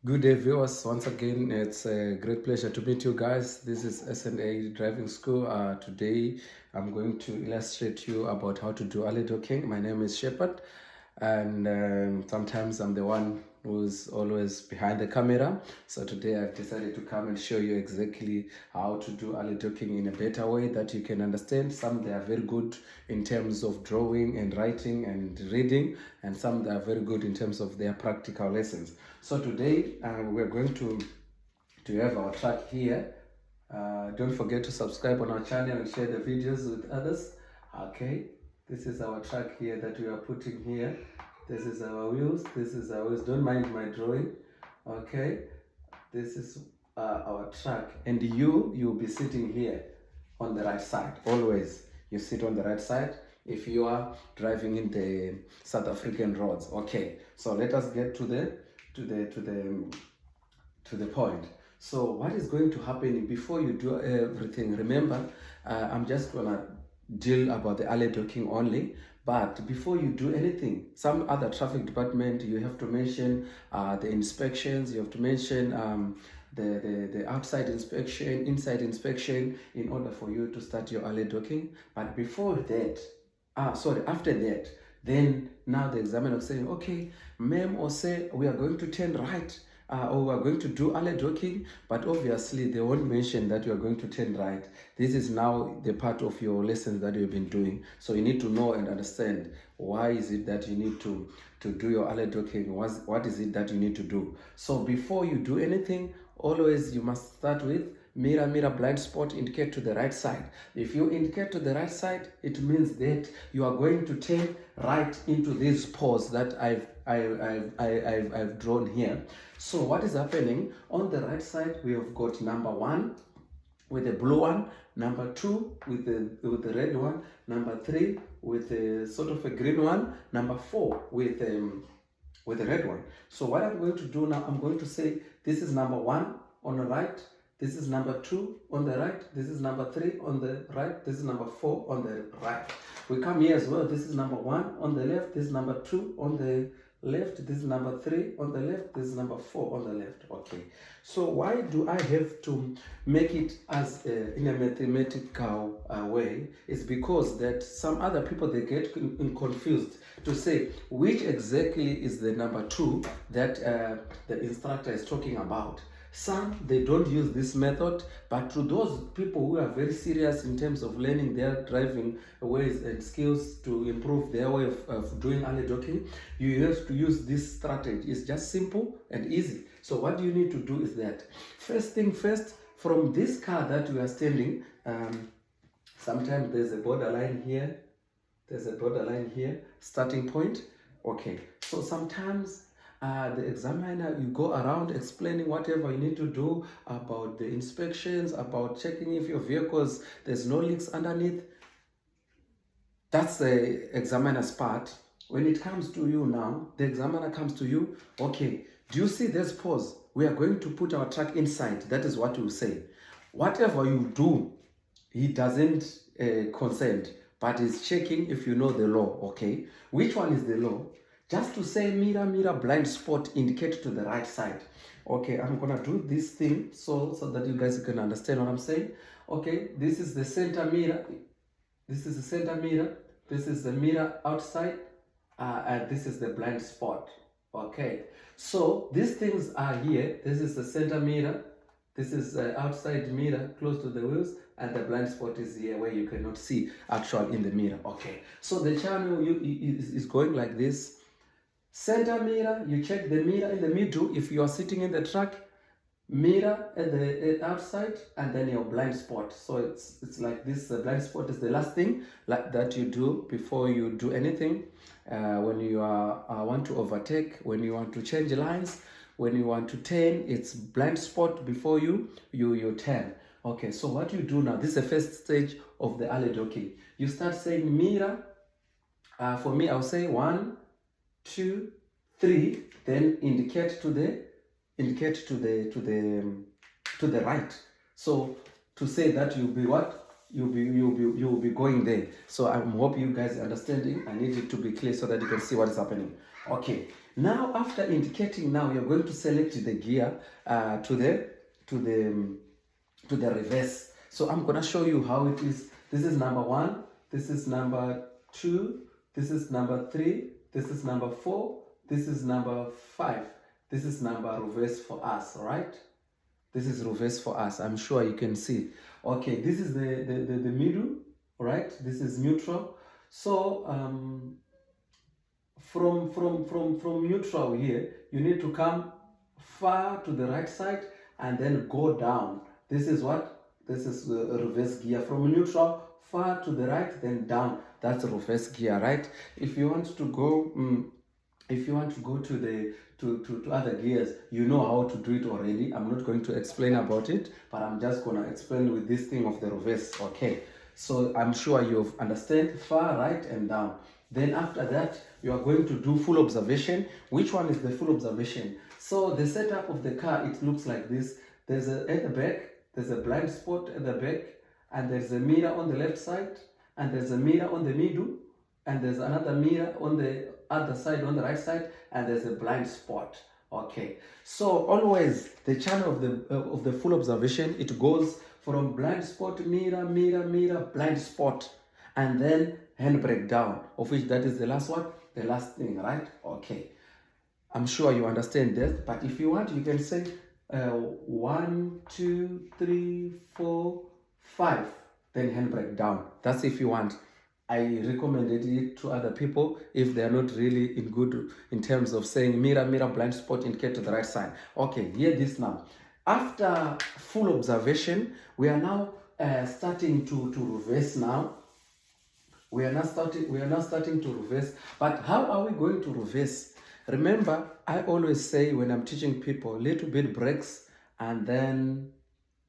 Good day, viewers. Once again, it's a great pleasure to meet you guys. This is S&A Driving School. Today, I'm going to illustrate you about how to do early docking. My name is Shepherd, and sometimes I'm the one who's always behind the camera. So today, I've decided to come and show you exactly how to do early docking in a better way that you can understand. Some they are very good in terms of drawing and writing and reading, and some they are very good in terms of their practical lessons. So today we're going to have our track here. Don't forget to subscribe on our channel and share the videos with others. Okay, this is our track here that we are putting here. This is our wheels. This is our wheels. Don't mind my drawing. Okay, this is our track, and you'll be sitting here on the right side. Always you sit on the right side if you are driving in the South African roads. Okay, so let us get to the point. So what is going to happen before you do everything? Remember, I'm just gonna deal about the early docking only. But before you do anything, some other traffic department, you have to mention the inspections. You have to mention the outside inspection, inside inspection, in order for you to start your early docking. But before that, after that, then now the examiner is saying, okay, ma'am or sir, we are going to turn right, or we are going to do early docking, but obviously they won't mention that you are going to turn right. This is now the part of your lessons that you've been doing. So you need to know and understand why is it that you need to do your early docking, what is it that you need to do. So before you do anything, always you must start with mirror blind spot, indicate to the right side. If you indicate to the right side, it means that you are going to turn right into this pause that I've drawn here. So what is happening on the right side? We have got number 1 with the blue one, number 2 with the red one, number 3 with a sort of a green one, number 4 with the red one. So what I'm going to do now, I'm going to say this is number 1 on the right, this is number 2 on the right, this is number 3 on the right, this is number 4 on the right. We come here as well, this is number 1 on the left, this is number 2 on the left, this is number 3 on the left, this is number 4 on the left. Okay, so why do I have to make it as in a mathematical way? Is because that some other people, they get confused to say which exactly is the number 2 that the instructor is talking about. Some, they don't use this method, but to those people who are very serious in terms of learning their driving ways and skills to improve their way of doing early docking, you have to use this strategy. It's just simple and easy. So what you need to do is that, first thing first, from this car that you are standing, sometimes there's a borderline here, starting point. Okay, so sometimes the examiner, you go around explaining whatever you need to do about the inspections, about checking if your vehicles, there's no leaks underneath. That's the examiner's part. When it comes to you now, the examiner comes to you, okay, do you see this pause? We are going to put our truck inside. That is what you say. Whatever you do, he doesn't consent, but he's checking if you know the law. Okay, which one is the law? Just to say mirror blind spot, indicate to the right side. Okay, I'm gonna do this thing so that you guys can understand what I'm saying. Okay, this is the center mirror, this is the center mirror, this is the mirror outside, and this is the blind spot. Okay, so these things are here. This is the center mirror, this is the outside mirror close to the wheels, and the blind spot is here where you cannot see actual in the mirror. Okay, so the channel is going like this. Center mirror, you check the mirror in the middle if you are sitting in the truck, mirror at the outside, and then your blind spot. So it's like this. The blind spot is the last thing that you do before you do anything. When you want to overtake, when you want to change lines, when you want to turn, it's blind spot before you turn. Okay, so what you do now, this is the first stage of the early docking. You start saying mirror. For me, I'll say 1, 2, 3, then indicate to the right. So to say that you'll be what? You'll be going there. So I hope you guys are understanding. I need it to be clear so that you can see what is happening. Okay, Now, after indicating, now you're going to select the gear to the reverse. So I'm gonna show you how it is. This is number 1, this is number 2, this is number 3, this is number 4, this is number 5, this is number reverse for us, right? This is reverse for us. I'm sure you can see. Okay, this is the middle, right? This is neutral. So from neutral here, you need to come far to the right side and then go down. This is what? This is reverse gear. From neutral, far to the right, then down. That's reverse gear, right? If you want to go, to the to other gears, you know how to do it already. I'm not going to explain about it, but I'm just gonna explain with this thing of the reverse. Okay, so I'm sure you've understand far, right, and down. Then after that, you are going to do full observation. Which one is the full observation? So the setup of the car, it looks like this. There's at the back, there's a blind spot at the back, and there's a mirror on the left side, and there's a mirror on the middle, and there's another mirror on the other side, on the right side, and there's a blind spot. Okay, so always the channel of the full observation, it goes from blind spot, mirror, mirror, mirror, blind spot, and then handbrake down, of which that is the last one, the last thing, right? Okay, I'm sure you understand that, but if you want, you can say 1, 2, 3, 4, 5, then handbrake down. That's if you want. I recommended it to other people if they are not really in terms of saying mirror, mirror, blind spot, indicate to the right side. Okay, hear this now. After full observation, we are now starting to reverse now. We are now starting to reverse. But how are we going to reverse? Remember, I always say when I'm teaching people, little bit brakes and then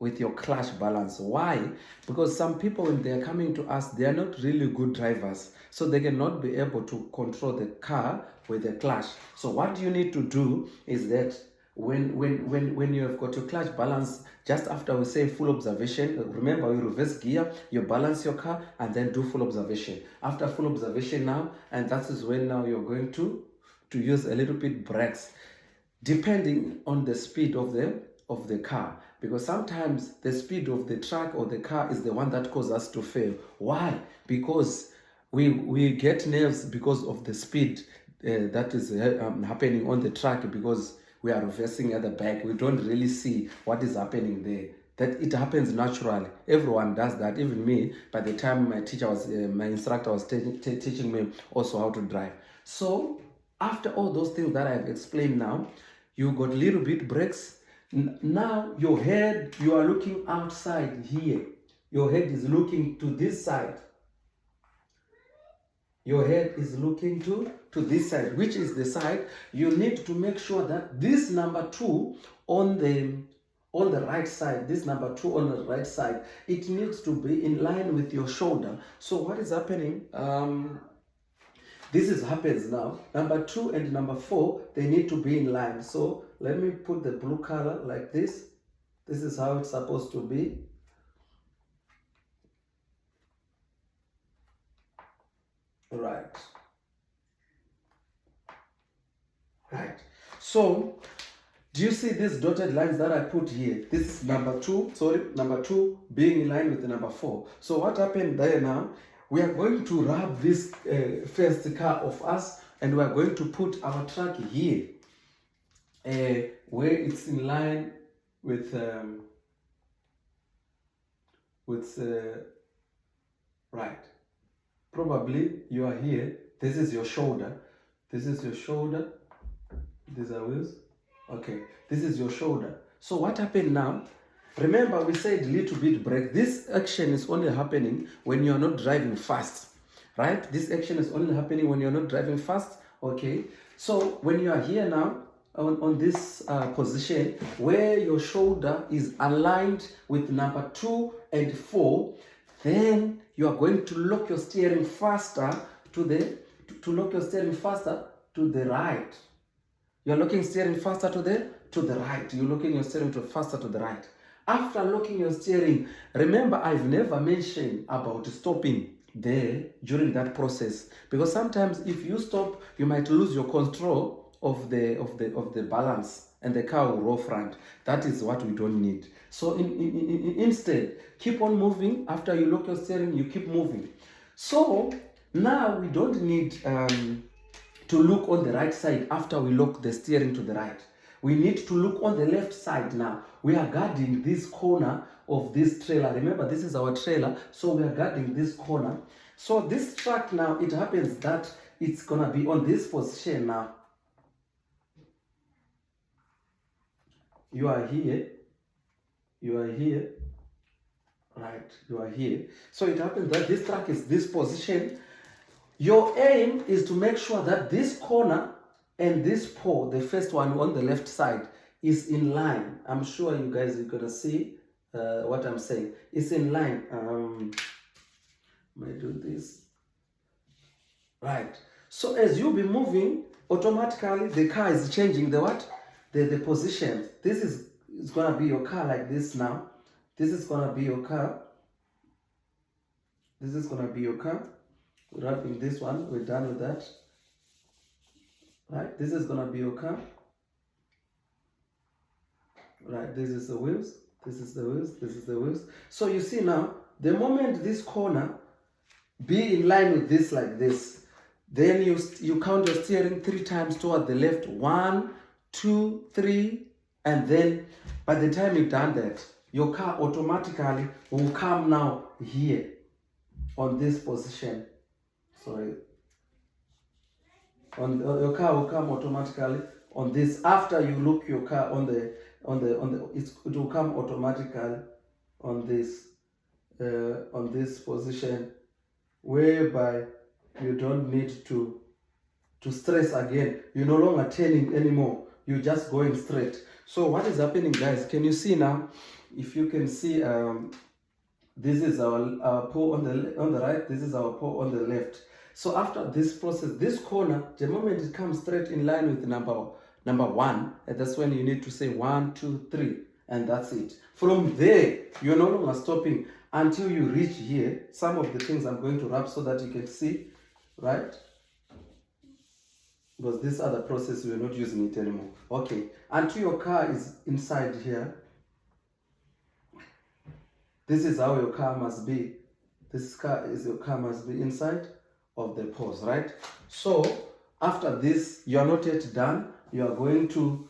with your clutch balance. Why? Because some people, when they are coming to us, they are not really good drivers. So they cannot be able to control the car with the clutch. So what you need to do is that when you have got your clutch balance, just after we say full observation, remember we reverse gear, you balance your car and then do full observation. After full observation now, and that is when now you're going to use a little bit brakes, depending on the speed of the car, because sometimes the speed of the truck or the car is the one that causes us to fail. Why? Because we get nerves because of the speed that is happening on the track, because we are reversing at the back. We don't really see what is happening there. That it happens naturally. Everyone does that. Even me, by the time my instructor was teaching me also how to drive. So after all those things that I've explained now, you got little bit brakes. Now your head, you are looking outside here. Your head is looking to this side. Your head is looking to this side, which is the side. You need to make sure that this number 2 on the right side, this number 2 on the right side, it needs to be in line with your shoulder. So what is happening? This happens now. Number 2 and number 4, they need to be in line. So let me put the blue color like this. This is how it's supposed to be. Right. So do you see these dotted lines that I put here? This is number 2 being in line with the number 4. So what happened there now? We are going to rub this first car of us, and we are going to put our truck here, where it's in line with right. Probably you are here. This is your shoulder. This is your shoulder. These are wheels. Okay. This is your shoulder. So what happened now? Remember, we said little bit brake. This action is only happening when you are not driving fast, right? This action is only happening when you're not driving fast. Okay. So when you are here now on this position where your shoulder is aligned with number 2 and 4, then you are going to lock your steering faster to the right. You're locking steering faster to the right. You're locking your steering faster to the right. After locking your steering, remember, I've never mentioned about stopping there during that process, because sometimes if you stop, you might lose your control of the balance, and the car will roll front. That is what we don't need. So instead, keep on moving. After you lock your steering, you keep moving. So now we don't need to look on the right side after we lock the steering to the right. We need to look on the left side now. We are guarding this corner of this trailer. Remember, this is our trailer, so we are guarding this corner. So this truck now, it happens that it's gonna be on this position now. You are here, right? You are here. So it happens that this truck is this position. Your aim is to make sure that this corner and this pole, the first one on the left side, is in line. I'm sure you guys are gonna see what I'm saying. It's in line. Let me do this. Right. So as you be moving, automatically the car is changing the what? The position. This is gonna be your car like this now. This is gonna be your car. This is gonna be your car. We're wrapping this one. We're done with that. Right. This is gonna be your car. Right. This is the wheels. This is the wheels. This is the wheels. So you see now, the moment this corner be in line with this like this, then you count your steering 3 times toward the left. 1, 2, 3, and then by the time you've done that, your car automatically will come now here on this position. Sorry. Your car will come automatically on this. After you look your car on the it will come automatically on this position, whereby you don't need to stress again. You're no longer turning anymore. You're just going straight. So what is happening, guys? Can you see now? If you can see, this is our pole on the right. This is our pole on the left. So after this process, this corner, the moment it comes straight in line with number 1, and that's when you need to say 1, 2, 3, and that's it. From there, you're no longer stopping until you reach here. Some of the things I'm going to wrap so that you can see, right? Because this other process, we're not using it anymore. Okay, until your car is inside here. This is how your car must be. Your car must be inside of the poles, right? So after this, you are not yet done. You are going to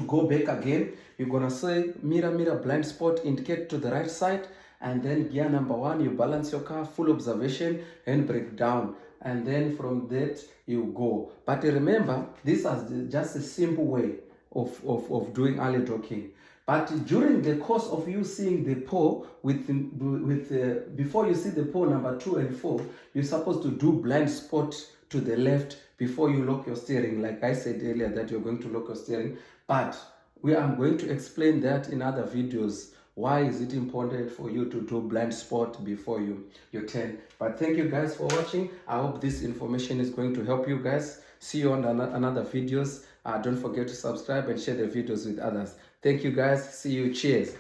go back again. You're gonna say mirror blind spot, indicate to the right side, and then gear number 1, you balance your car, full observation, and break down. And then from that you go. But remember, this is just a simple way of doing early docking. But during the course of you seeing the pole before you see the pole number 2 and 4, you're supposed to do blind spot to the left before you lock your steering. Like I said earlier that you're going to lock your steering, but I'm going to explain that in other videos. Why is it important for you to do blind spot before you turn? But thank you guys for watching. I hope this information is going to help you guys. See you on another videos. Don't forget to subscribe and share the videos with others. Thank you guys. See you. Cheers.